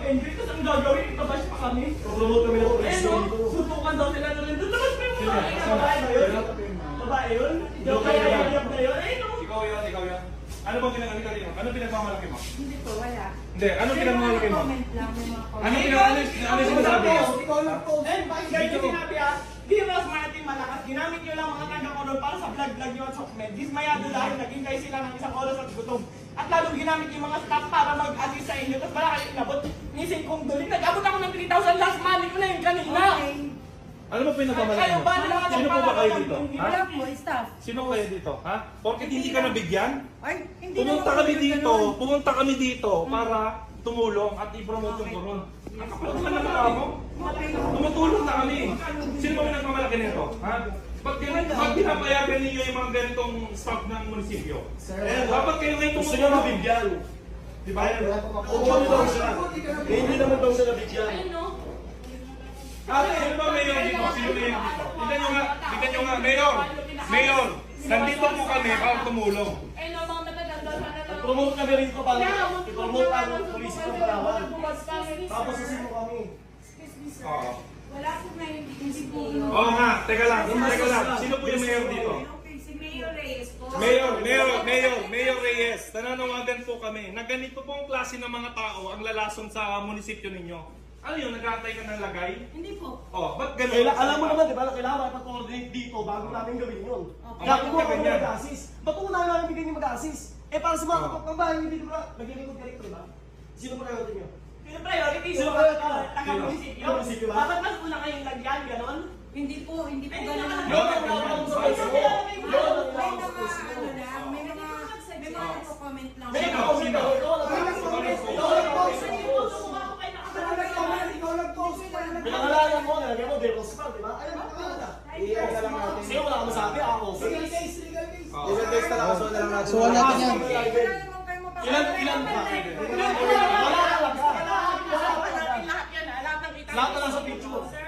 Angel, kasi ang gagawin, itabash pa kami. Promote kami ng police Eh no, dito. sutukan daw sila na rin. Tabas pa yung babae na babae ba yun? Babae yun? Joke kaya yayap na yun? Eh no. Ikaw yan. Ano bang ginagawa mo? Ano pinagmamalaki mo? Hindi po, wala. Hindi, ano pinagmamalaki mo? Comment lang, may mga comment. Ano sinasabi mo? Ikaw lang po. Eh, bakit ganito sinabi ah? Di mas marting malakas. Ginamit nyo lang mga taga-koron para sa vlog-vlog nyo at sokmed. Dismayado dahil naging kayo sila ng isang oras at gutom. At lalong ginamit yung mga staff para mag-assist sa inyo. Tapos wala kayo inabot. Nising kong duli. Nag-abot ako ng 3,000 last money ko na yun kanina. Okay. Ano ba pinagmamalaki Kayo mo? ba naman Sino po ba kayo dito? Ha? Wala po, staff. Sino kayo dito? Ha? Porket hindi ka nabigyan? Ay, hindi Pumunta naman kami po dito, ganun. pumunta kami dito para tumulong at i-promote yung koron. Ang kapal naman ng mukha mo. Okay. Tumutulong na kami. Sino ba pinagmamalaki nito? Ha? Ba't pinapayagan ninyo yung mga ganitong staff ng munisipyo? Dapat kayo ngayon Gusto nyo mabigyan. Di ba? Promote daw sila. Hindi naman daw sila bigyan. Ayun no. Sino ba mayor dito? Sino mayor dito? Tignan nyo nga, mayor! Mayor! Nandito po kami para tumulong. Eh no, mga matatanda sana lang. Promote kami rito para i-promote ang police ng Palawan. Tapos sasino kami. Excuse me, sir. Oo. Wala po na hindi po. Oo nga, teka lang. Sino po yung mayor dito? Okay, si Mayor Reyes po. Mayor Reyes, nananawagan po kami na ganito pong klase ng mga tao ang lalason sa munisipyo ninyo. Ano yun, nag-aantay ka ng lagay? Hindi po. Oh, ba't ganun? Alam mo naman, di ba, na kailangan makipag-coordinate dito bago namin gawin yun. Kaya kung kami mag-assist, ba't kung na namin bigyan yung mag-assist? Eh, para sa mga kapagbahay, hindi di ba, naglilingkod ka rito, di ba? Sino pa kayo nyo? Yung priority, Sino yung kayo? taga-munisipyo. Taga-munisipyo ba? Bakit mas una kayong lagyan, ganon? Hindi po Eh, ganun. May mga nagko-comment lang. Pinangalanan mo, nalagyan mo, De Rosval, di ba? Ayun, pangalan. Iyan ka lang natin. Sino wala ka masabi? Ako. Legal case talaga. Suwan natin yan. Ilan ba? Wala talaga. Lahat yan, lahat ng Lahat na lang sa picture. Sir,